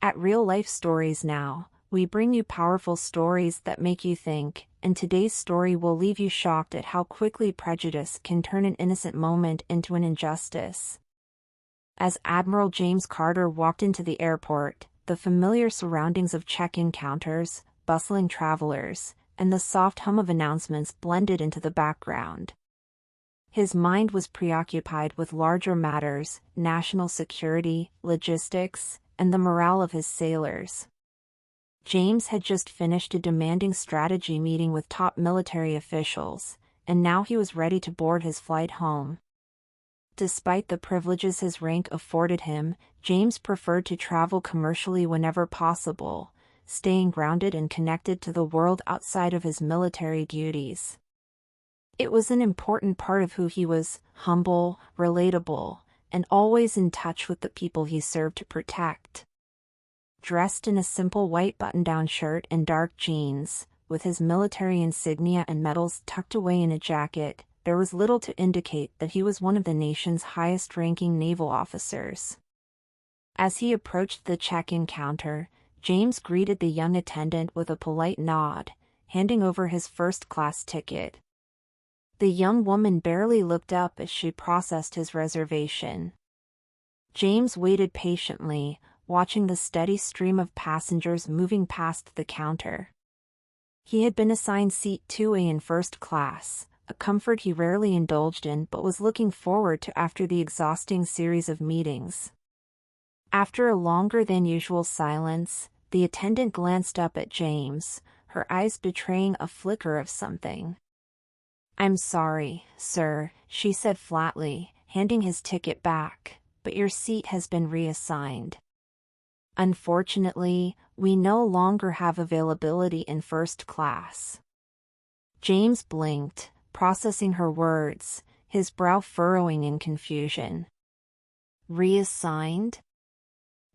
At Real Life Stories Now, we bring you powerful stories that make you think, and today's story will leave you shocked at how quickly prejudice can turn an innocent moment into an injustice. As Admiral James Carter walked into the airport, the familiar surroundings of check-in counters, bustling travelers, and the soft hum of announcements blended into the background. His mind was preoccupied with larger matters, national security, logistics, and the morale of his sailors. James had just finished a demanding strategy meeting with top military officials, and now he was ready to board his flight home. Despite the privileges his rank afforded him, James preferred to travel commercially whenever possible, staying grounded and connected to the world outside of his military duties. It was an important part of who he was: humble, relatable, and always in touch with the people he served to protect. Dressed in a simple white button-down shirt and dark jeans, with his military insignia and medals tucked away in a jacket, there was little to indicate that he was one of the nation's highest-ranking naval officers. As he approached the check-in counter, James greeted the young attendant with a polite nod, handing over his first-class ticket. The young woman barely looked up as she processed his reservation. James waited patiently, watching the steady stream of passengers moving past the counter. He had been assigned seat 2A in first class, a comfort he rarely indulged in but was looking forward to after the exhausting series of meetings. After a longer-than-usual silence, the attendant glanced up at James, her eyes betraying a flicker of something. "I'm sorry, sir," she said flatly, handing his ticket back, "but your seat has been reassigned. Unfortunately, we no longer have availability in first class." James blinked, processing her words, his brow furrowing in confusion. Reassigned?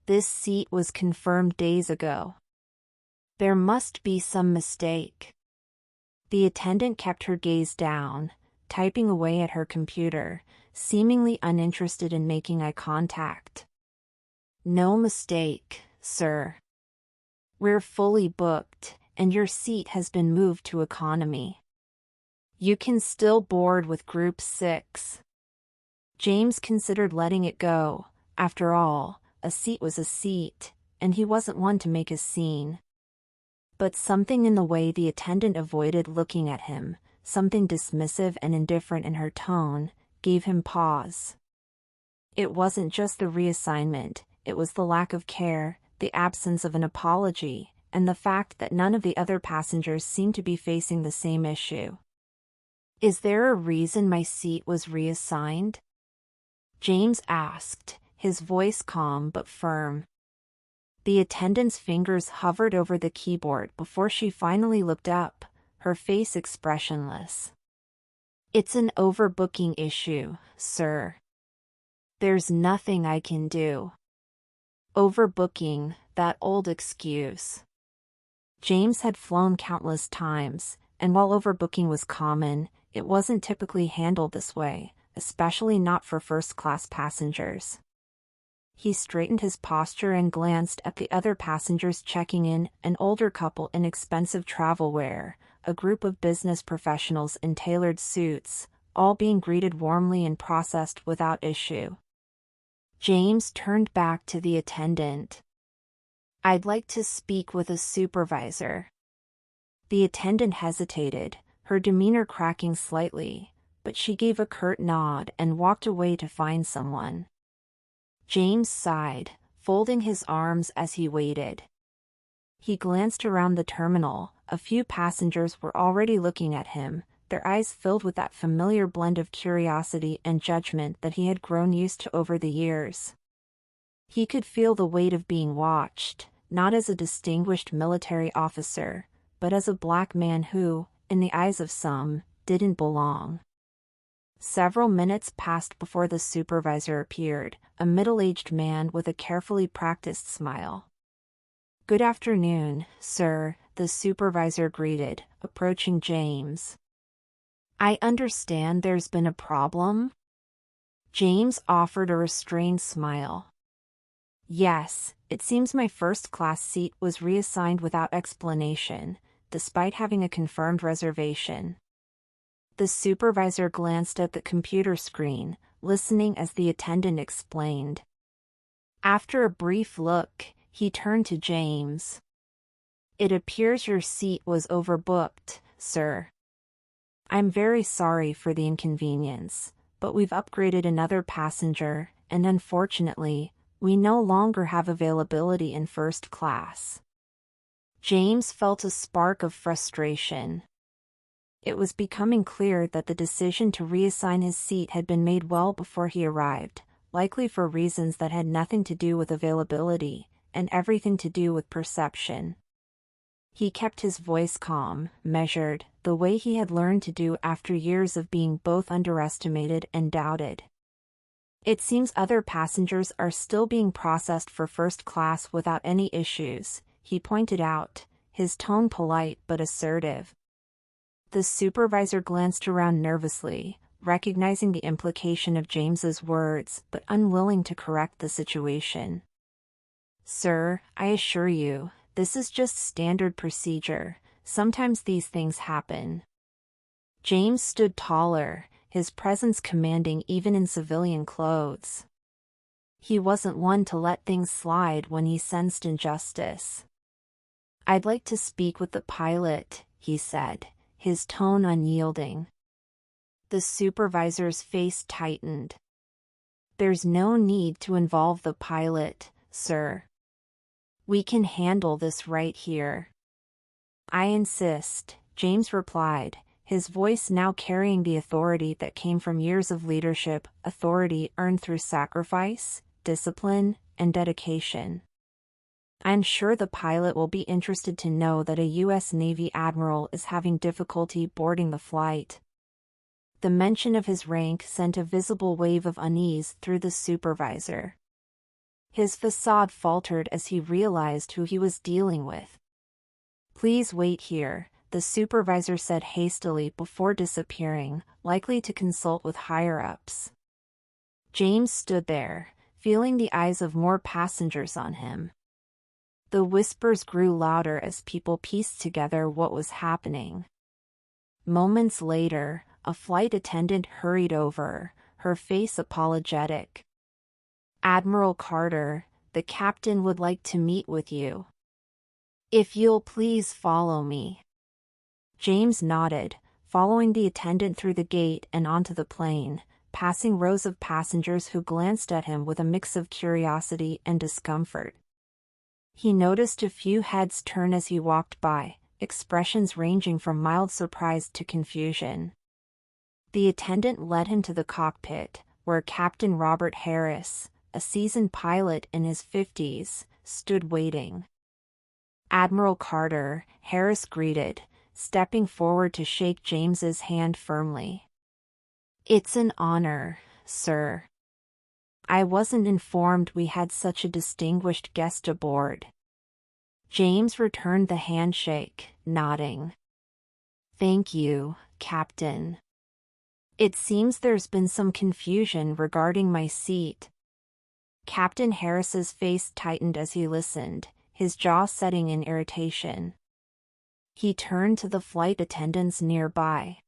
This seat was confirmed days ago. There must be some mistake. The attendant kept her gaze down, typing away at her computer, seemingly uninterested in making eye contact. "No mistake, sir. We're fully booked, and your seat has been moved to economy. You can still board with Group 6. James considered letting it go. After all, a seat was a seat, and he wasn't one to make a scene. But something in the way the attendant avoided looking at him, something dismissive and indifferent in her tone, gave him pause. It wasn't just the reassignment, it was the lack of care, the absence of an apology, and the fact that none of the other passengers seemed to be facing the same issue. "Is there a reason my seat was reassigned?" James asked, his voice calm but firm. The attendant's fingers hovered over the keyboard before she finally looked up, her face expressionless. "It's an overbooking issue, sir. There's nothing I can do." Overbooking, that old excuse. James had flown countless times, and while overbooking was common, it wasn't typically handled this way, especially not for first-class passengers. He straightened his posture and glanced at the other passengers checking in, an older couple in expensive travel wear, a group of business professionals in tailored suits, all being greeted warmly and processed without issue. James turned back to the attendant. "I'd like to speak with a supervisor." The attendant hesitated, her demeanor cracking slightly, but she gave a curt nod and walked away to find someone. James sighed, folding his arms as he waited. He glanced around the terminal. A few passengers were already looking at him, their eyes filled with that familiar blend of curiosity and judgment that he had grown used to over the years. He could feel the weight of being watched, not as a distinguished military officer, but as a black man who, in the eyes of some, didn't belong. Several minutes passed before the supervisor appeared, a middle-aged man with a carefully practiced smile. "Good afternoon, sir," the supervisor greeted, approaching James. "I understand there's been a problem?" James offered a restrained smile. Yes, it seems my first-class seat was reassigned without explanation, despite having a confirmed reservation. The supervisor glanced at the computer screen, listening as the attendant explained. After a brief look, he turned to James. "It appears your seat was overbooked, sir. I'm very sorry for the inconvenience, but we've upgraded another passenger, and unfortunately, we no longer have availability in first class." James felt a spark of frustration. It was becoming clear that the decision to reassign his seat had been made well before he arrived, likely for reasons that had nothing to do with availability, and everything to do with perception. He kept his voice calm, measured, the way he had learned to do after years of being both underestimated and doubted. "It seems other passengers are still being processed for first class without any issues," he pointed out, his tone polite but assertive. The supervisor glanced around nervously, recognizing the implication of James's words but unwilling to correct the situation. "Sir, I assure you, this is just standard procedure. Sometimes these things happen." James stood taller, his presence commanding even in civilian clothes. He wasn't one to let things slide when he sensed injustice. "I'd like to speak with the pilot," he said, his tone unyielding. The supervisor's face tightened. "There's no need to involve the pilot, sir. We can handle this right here." "I insist," James replied, his voice now carrying the authority that came from years of leadership, authority earned through sacrifice, discipline, and dedication. "I'm sure the pilot will be interested to know that a U.S. Navy admiral is having difficulty boarding the flight." The mention of his rank sent a visible wave of unease through the supervisor. His facade faltered as he realized who he was dealing with. "Please wait here," the supervisor said hastily before disappearing, likely to consult with higher-ups. James stood there, feeling the eyes of more passengers on him. The whispers grew louder as people pieced together what was happening. Moments later, a flight attendant hurried over, her face apologetic. "Admiral Carter, the captain would like to meet with you. If you'll please follow me." James nodded, following the attendant through the gate and onto the plane, passing rows of passengers who glanced at him with a mix of curiosity and discomfort. He noticed a few heads turn as he walked by, expressions ranging from mild surprise to confusion. The attendant led him to the cockpit, where Captain Robert Harris, a seasoned pilot in his 50s, stood waiting. "Admiral Carter," Harris greeted, stepping forward to shake James's hand firmly. "It's an honor, sir. I wasn't informed we had such a distinguished guest aboard." James returned the handshake, nodding. "Thank you, Captain. It seems there's been some confusion regarding my seat." Captain Harris's face tightened as he listened, his jaw setting in irritation. He turned to the flight attendants nearby.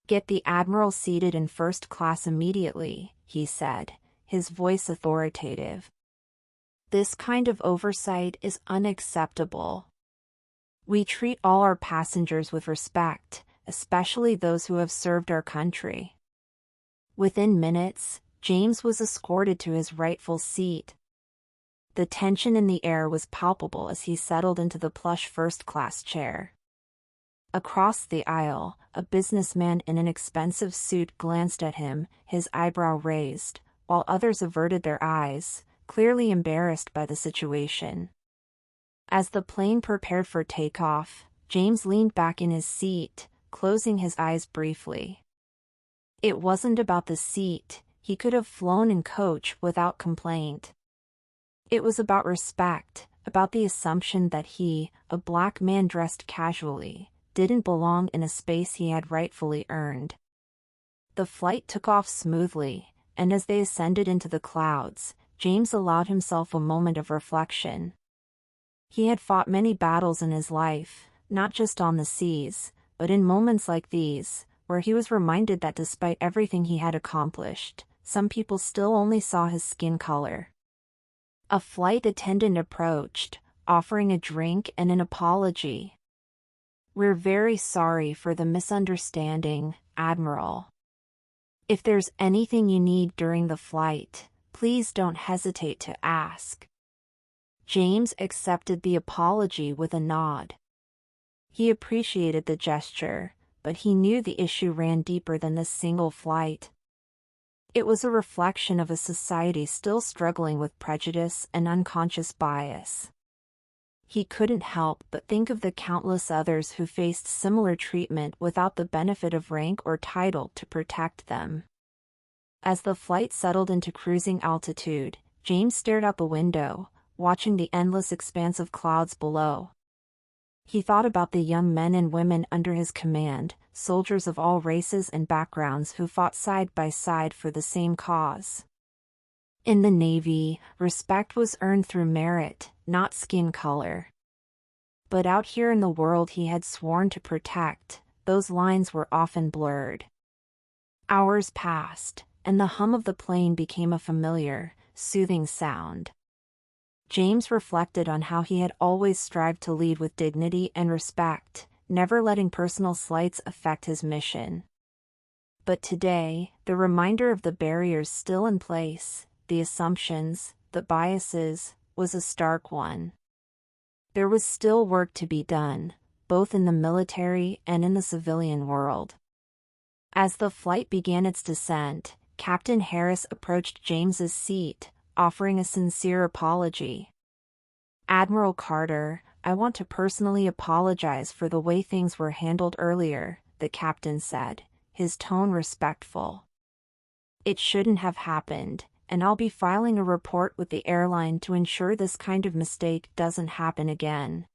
"Get the Admiral seated in first class immediately," he said, his voice authoritative. "This kind of oversight is unacceptable. We treat all our passengers with respect, especially those who have served our country." Within minutes, James was escorted to his rightful seat. The tension in the air was palpable as he settled into the plush first-class chair. Across the aisle, a businessman in an expensive suit glanced at him, his eyebrow raised, while others averted their eyes, clearly embarrassed by the situation. As the plane prepared for takeoff, James leaned back in his seat, closing his eyes briefly. It wasn't about the seat, he could have flown in coach without complaint. It was about respect, about the assumption that he, a black man dressed casually, didn't belong in a space he had rightfully earned. The flight took off smoothly, and as they ascended into the clouds, James allowed himself a moment of reflection. He had fought many battles in his life, not just on the seas, but in moments like these, where he was reminded that despite everything he had accomplished, some people still only saw his skin color. A flight attendant approached, offering a drink and an apology. "We're very sorry for the misunderstanding, Admiral. If there's anything you need during the flight, please don't hesitate to ask." James accepted the apology with a nod. He appreciated the gesture, but he knew the issue ran deeper than this single flight. It was a reflection of a society still struggling with prejudice and unconscious bias. He couldn't help but think of the countless others who faced similar treatment without the benefit of rank or title to protect them. As the flight settled into cruising altitude, James stared out the window, watching the endless expanse of clouds below. He thought about the young men and women under his command, soldiers of all races and backgrounds who fought side by side for the same cause. In the Navy, respect was earned through merit, not skin color. But out here in the world he had sworn to protect, those lines were often blurred. Hours passed, and the hum of the plane became a familiar, soothing sound. James reflected on how he had always strived to lead with dignity and respect, never letting personal slights affect his mission. But today, the reminder of the barriers still in place, the assumptions, the biases, was a stark one. There was still work to be done, both in the military and in the civilian world. As the flight began its descent, Captain Harris approached James's seat, offering a sincere apology. "Admiral Carter, I want to personally apologize for the way things were handled earlier," the captain said, his tone respectful. "It shouldn't have happened, and I'll be filing a report with the airline to ensure this kind of mistake doesn't happen again."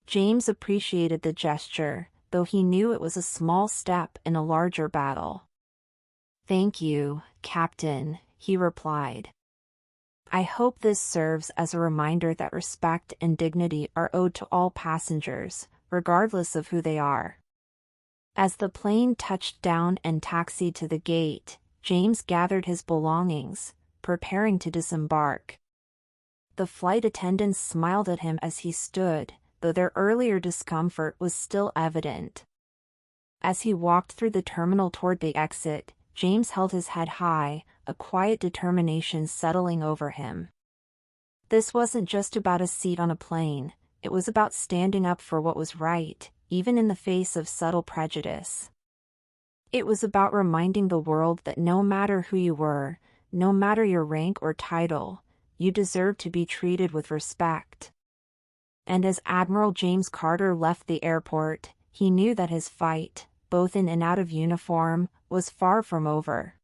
James appreciated the gesture, though he knew it was a small step in a larger battle. "Thank you, Captain," he replied. "I hope this serves as a reminder that respect and dignity are owed to all passengers, regardless of who they are." As the plane touched down and taxied to the gate, James gathered his belongings, preparing to disembark. The flight attendants smiled at him as he stood, though their earlier discomfort was still evident. As he walked through the terminal toward the exit, James held his head high, a quiet determination settling over him. This wasn't just about a seat on a plane, it was about standing up for what was right, even in the face of subtle prejudice. It was about reminding the world that no matter who you were, no matter your rank or title, you deserved to be treated with respect. And as Admiral James Carter left the airport, he knew that his fight, both in and out of uniform, was far from over.